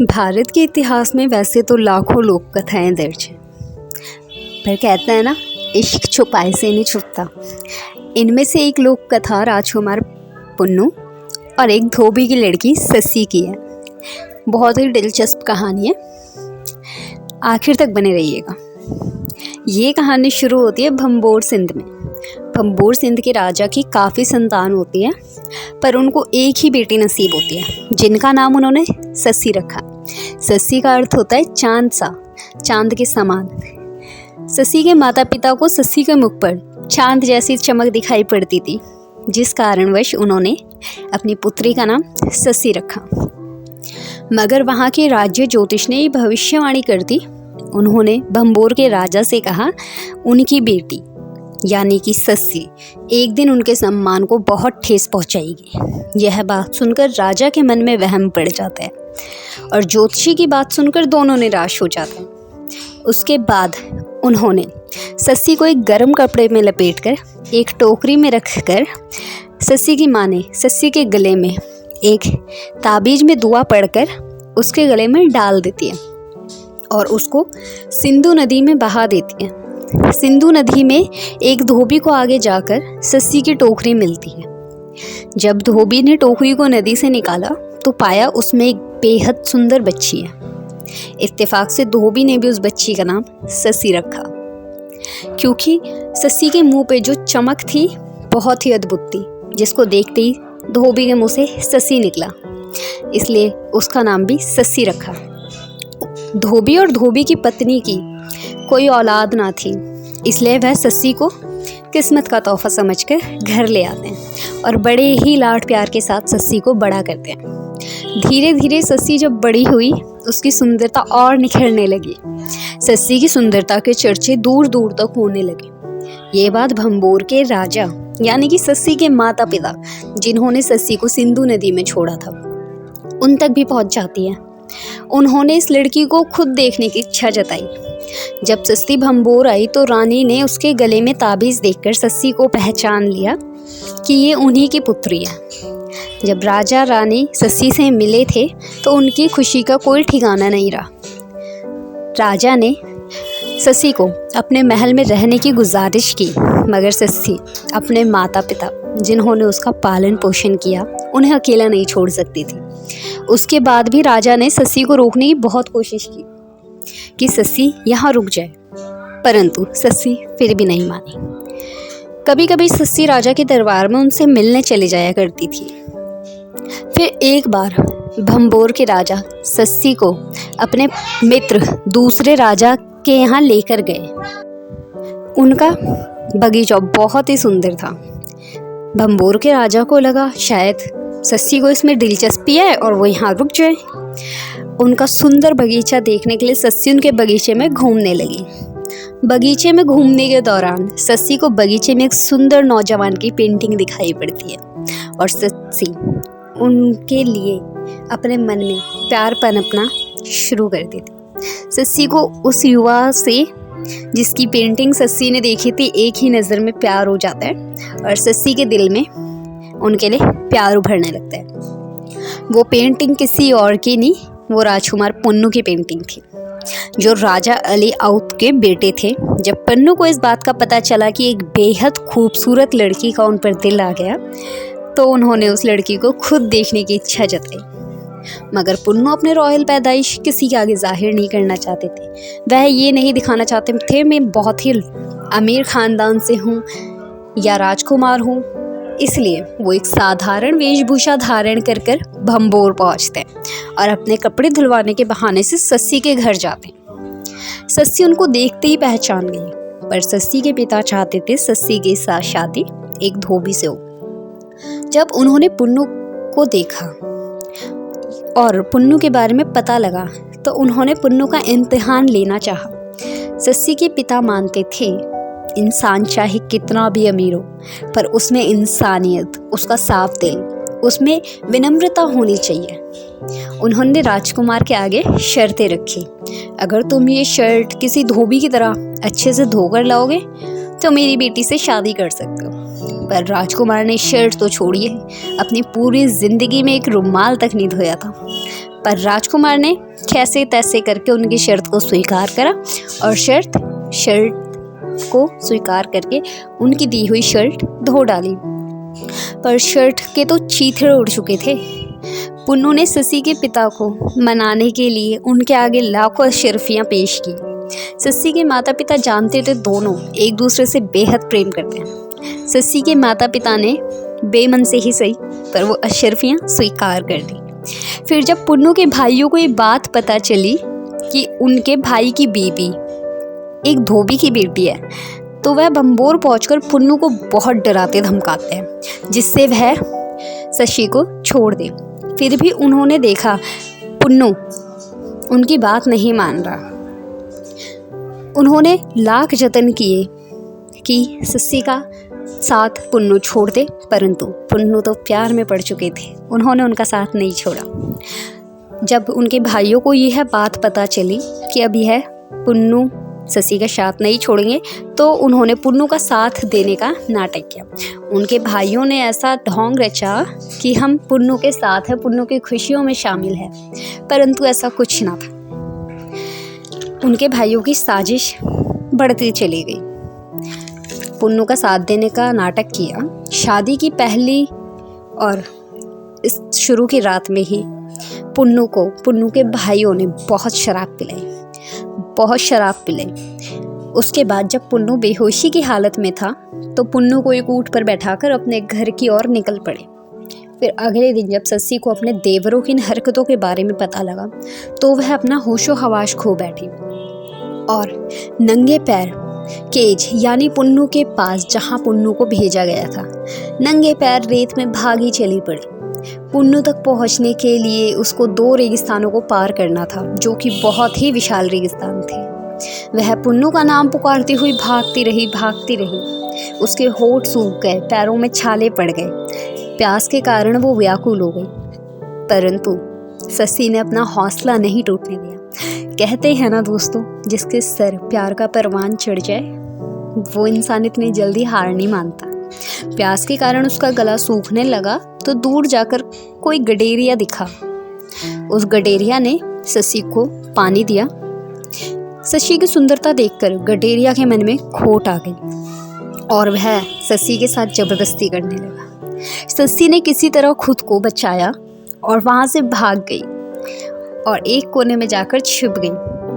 भारत के इतिहास में वैसे तो लाखों लोक कथाएं दर्ज हैं, पर कहते हैं ना, इश्क छुपाए से नहीं छुपता। इनमें से एक लोक कथा राजकुमार पुन्नू और एक धोबी की लड़की सस्सी की है। बहुत ही दिलचस्प कहानी है, आखिर तक बने रहिएगा। ये कहानी शुरू होती है भंबोर सिंध में। भंबोर सिंध के राजा की काफ़ी संतान होती है, पर उनको एक ही बेटी नसीब होती है, जिनका नाम उन्होंने सस्सी रखा। सस्सी का अर्थ होता है चांद सा, चांद के समान। सस्सी के माता पिता को सस्सी के मुख पर चांद जैसी चमक दिखाई पड़ती थी, जिस कारणवश उन्होंने अपनी पुत्री का नाम सस्सी रखा। मगर वहाँ के राज्य ज्योतिष ने भविष्यवाणी कर दी। उन्होंने भंबोर के राजा से कहा, उनकी बेटी यानी कि सस्सी एक दिन उनके सम्मान को बहुत ठेस पहुंचाएगी। यह बात सुनकर राजा के मन में वहम पड़ जाता है और ज्योतिषी की बात सुनकर दोनों निराश हो जाते हैं। उसके बाद उन्होंने सस्सी को एक गर्म कपड़े में लपेटकर एक टोकरी में रखकर सस्सी की माँ ने सस्सी के गले में एक ताबीज में दुआ पढ़कर उसके गले में डाल देती है और उसको सिंधु नदी में बहा देती है। सिंधु नदी में एक धोबी को आगे जाकर सस्सी की टोकरी मिलती है। जब धोबी ने टोकरी को नदी से निकाला तो पाया उसमें एक बेहद सुंदर बच्ची है। इत्तेफाक से धोबी ने भी उस बच्ची का नाम सस्सी रखा, क्योंकि सस्सी के मुंह पे जो चमक थी बहुत ही अद्भुत थी, जिसको देखते ही धोबी के मुंह से सस्सी निकला, इसलिए उसका नाम भी सस्सी रखा। धोबी और धोबी की पत्नी की कोई औलाद ना थी, इसलिए वह सस्सी को किस्मत का तोहफा समझकर घर ले आते हैं और बड़े ही लाड प्यार के साथ सस्सी को बड़ा करते हैं। धीरे धीरे सस्सी जब बड़ी हुई, उसकी सुंदरता और निखरने लगी। सस्सी की सुंदरता के चर्चे दूर दूर तक होने लगे। ये बात भंबोर के राजा यानी कि सस्सी के माता पिता, जिन्होंने सस्सी को सिंधु नदी में छोड़ा था, उन तक भी पहुंच जाती है। उन्होंने इस लड़की को खुद देखने की इच्छा जताई। जब सस्सी भंबोर आई तो रानी ने उसके गले में ताबीज़ देखकर सस्सी को पहचान लिया कि ये उन्हीं की पुत्री है। जब राजा रानी सस्सी से मिले थे तो उनकी खुशी का कोई ठिकाना नहीं रहा। राजा ने सस्सी को अपने महल में रहने की गुजारिश की, मगर सस्सी अपने माता पिता, जिन्होंने उसका पालन पोषण किया, उन्हें अकेला नहीं छोड़ सकती थी। उसके बाद भी राजा ने सस्सी को रोकने की बहुत कोशिश की कि सस्सी यहाँ रुक जाए, परंतु सस्सी फिर भी नहीं मानी। कभी कभी सस्सी राजा के दरबार में उनसे मिलने चली जाया करती थी। फिर एक बार भंबोर के राजा सस्सी को अपने मित्र दूसरे राजा के यहाँ लेकर गए। उनका बगीचा बहुत ही सुंदर था। भंबोर के राजा को लगा शायद सस्सी को इसमें दिलचस्पी है और वो यहाँ रुक जाए। उनका सुंदर बगीचा देखने के लिए सस्सी उनके बगीचे में घूमने लगी। बगीचे में घूमने के दौरान सस्सी को बगीचे में एक सुंदर नौजवान की पेंटिंग दिखाई पड़ती है और सस्सी उनके लिए अपने मन में प्यार पनपना शुरू कर देती। सस्सी को उस युवा से जिसकी पेंटिंग सस्सी ने देखी थी एक ही नज़र में प्यार हो जाता है और सस्सी के दिल में उनके लिए प्यार उभरने लगता है। वो पेंटिंग किसी और की नहीं, वो राजकुमार पुन्नू की पेंटिंग थी, जो राजा अली आउत के बेटे थे। जब पन्नू को इस बात का पता चला कि एक बेहद खूबसूरत लड़की का उन पर दिल आ गया, तो उन्होंने उस लड़की को खुद देखने की इच्छा जताई। मगर पुन्नू अपने रॉयल पैदाइश किसी के आगे जाहिर नहीं करना चाहते थे। वह ये नहीं दिखाना चाहते थे मैं बहुत ही अमीर ख़ानदान से हूँ या राजकुमार हूँ, इसलिए वो एक साधारण वेशभूषा धारण कर भंबोर पहुँचते हैं और अपने कपड़े धुलवाने के बहाने से सस्सी के घर जाते हैं। सस्सी उनको देखते ही पहचान गई, पर सस्सी के पिता चाहते थे सस्सी के साथ शादी एक धोबी से हो। जब उन्होंने पुन्नू को देखा और पुन्नू के बारे में पता लगा तो उन्होंने पुन्नू का इम्तिहान लेना चाहा। सस्सी के पिता मानते थे इंसान चाहे कितना भी अमीर हो, पर उसमें इंसानियत, उसका साफ दिल, उसमें विनम्रता होनी चाहिए। उन्होंने राजकुमार के आगे शर्तें रखी, अगर तुम ये शर्ट किसी धोबी की तरह अच्छे से धोकर लाओगे तो मेरी बेटी से शादी कर सकते हो। पर राजकुमार ने शर्ट तो छोड़िए, अपनी पूरी जिंदगी में एक रुमाल तक नहीं धोया था। पर राजकुमार ने कैसे तैसे करके उनकी शर्त को स्वीकार करा और शर्ट को स्वीकार करके उनकी दी हुई शर्ट धो डाली। पर शर्ट के तो चीथड़े उड़ चुके थे। पुन्नू ने ससी के पिता को मनाने के लिए उनके आगे लाखों अशरफियाँ पेश की। ससी के माता पिता जानते थे दोनों एक दूसरे से बेहद प्रेम करते हैं। ससी के माता पिता ने बेमन से ही सही पर वो अशरफियाँ स्वीकार कर दी। फिर जब पुन्नू के भाइयों को ये बात पता चली कि उनके भाई की बीवी एक धोबी की बेटी है, तो वह बंबोर पहुंचकर पुन्नू को बहुत डराते धमकाते हैं जिससे वह शशि को छोड़ दे। फिर भी उन्होंने देखा पुन्नू उनकी बात नहीं मान रहा। उन्होंने लाख जतन किए कि शशि का साथ पुन्नू छोड़ दे, परंतु पुन्नू तो प्यार में पड़ चुके थे, उन्होंने उनका साथ नहीं छोड़ा। जब उनके भाइयों को यह बात पता चली कि अब यह पुन्नू शशि का साथ नहीं छोड़ेंगे, तो उन्होंने पुन्नू का साथ देने का नाटक किया। उनके भाइयों ने ऐसा ढोंग रचा कि हम पुन्नू के साथ हैं, पुन्नू की खुशियों में शामिल है, परंतु ऐसा कुछ ना था। उनके भाइयों की साजिश बढ़ती चली गई। पुन्नू का साथ देने का नाटक किया। शादी की पहली और इस शुरू की रात में ही पुन्नू के भाइयों ने बहुत शराब पिलाई। उसके बाद जब पुन्नू बेहोशी की हालत में था तो पुन्नू को एक ऊँट पर बैठाकर अपने घर की ओर निकल पड़े। फिर अगले दिन जब शशि को अपने देवरों की इन हरकतों के बारे में पता लगा तो वह अपना होशो हवाश खो बैठी और नंगे पैर केज यानी पुन्नू के पास जहाँ पुन्नू को भेजा गया था, नंगे पैर रेत में भागी चली पड़ी। पुन्नू तक पहुँचने के लिए उसको 2 रेगिस्तानों को पार करना था जो कि बहुत ही विशाल रेगिस्तान थे। वह पुन्नू का नाम पुकारती हुई भागती रही। उसके होंठ सूख गए, पैरों में छाले पड़ गए। प्यास के कारण वो व्याकुल हो गई, परंतु शशि ने अपना हौसला नहीं टूटने दिया। कहते हैं ना दोस्तों, जिसके सर प्यार का परवान चढ़ जाए वो इंसान इतनी जल्दी हार नहीं मानता। प्यास के कारण उसका गला सूखने लगा तो दूर जाकर कोई गडेरिया दिखा। उस गडेरिया ने शशि को पानी दिया। शशि की सुंदरता देखकर गडेरिया के मन में खोट आ गई और वह शशि के साथ जबरदस्ती करने लगा। शशि ने किसी तरह खुद को बचाया और वहाँ से भाग गई और एक कोने में जाकर छिप गई।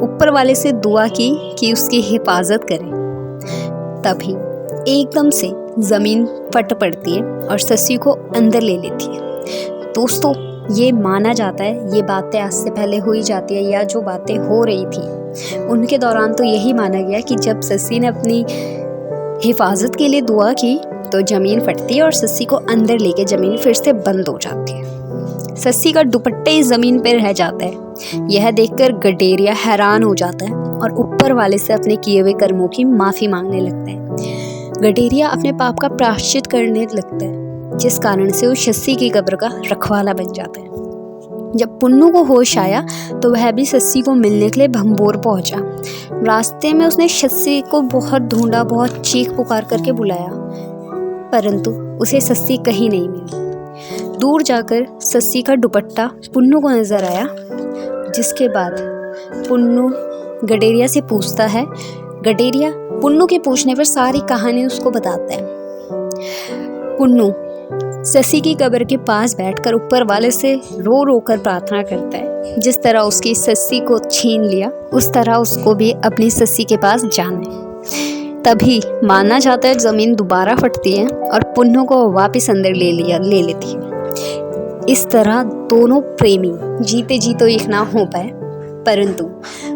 ऊपर वाले से दुआ की कि उसकी हिफाजत करे। तभी एकदम से ज़मीन फट पड़ती है और शशि को अंदर ले लेती है। दोस्तों, ये माना जाता है, ये बातें आज से पहले हुई जाती है या जो बातें हो रही थी उनके दौरान तो यही माना गया कि जब शशि ने अपनी हिफाजत के लिए दुआ की तो ज़मीन फटती है और शशि को अंदर लेके ज़मीन फिर से बंद हो जाती है। शशि का दुपट्टे इस ज़मीन पर रह जाता है। यह देखकर गडेरिया हैरान हो जाता है और ऊपर वाले से अपने किए हुए कर्मों की माफ़ी मांगने लगता है। गडेरिया अपने पाप का प्रायश्चित करने लगता है, जिस कारण से वो शशि की कब्र का रखवाला बन जाता है। जब पुन्नू को होश आया तो वह भी शशि को मिलने के लिए भंबोर पहुंचा। रास्ते में उसने शशि को बहुत ढूंढा, बहुत चीख पुकार करके बुलाया, परंतु उसे शशि कहीं नहीं मिली। दूर जाकर शशि का दुपट्टा पुन्नू को नजर आया, जिसके बाद पुन्नू गडेरिया से पूछता है। गडेरिया पुन्नू के पूछने पर सारी कहानी उसको बताता है। पुन्नू शशि की कब्र के पास बैठकर ऊपर वाले से रो रो कर प्रार्थना करता है। जिस तरह उसकी शशि को छीन लिया उस तरह उसको भी अपनी शशि के पास जाना है। तभी माना जाता है ज़मीन दोबारा फटती है और पुन्नू को वापस अंदर ले लेती है। इस तरह दोनों प्रेमी जीते जी तो एक ना हो पाए, परंतु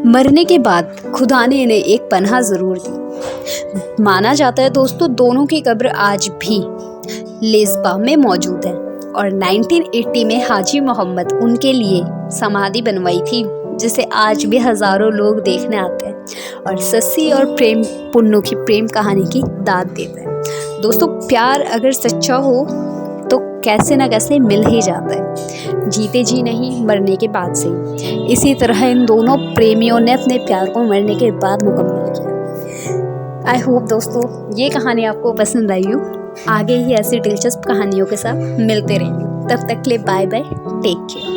मरने के बाद खुदा ने इन्हें एक पनाह ज़रूर दी। माना जाता है दोस्तों, दोनों की कब्र आज भी लिस्बन में मौजूद है और 1980 में हाजी मोहम्मद उनके लिए समाधि बनवाई थी, जिसे आज भी हज़ारों लोग देखने आते हैं और शशि और पुन्नू की प्रेम कहानी की दाद देता है। दोस्तों, प्यार अगर सच्चा हो तो कैसे ना कैसे मिल ही जाता है, जीते जी नहीं मरने के बाद से। इसी तरह इन दोनों प्रेमियों ने अपने प्यार को मरने के बाद मुकम्मल किया। आई होप दोस्तों ये कहानी आपको पसंद आई हो। आगे ही ऐसी दिलचस्प कहानियों के साथ मिलते रहेंगे। तब तक के लिए बाय बाय, टेक केयर।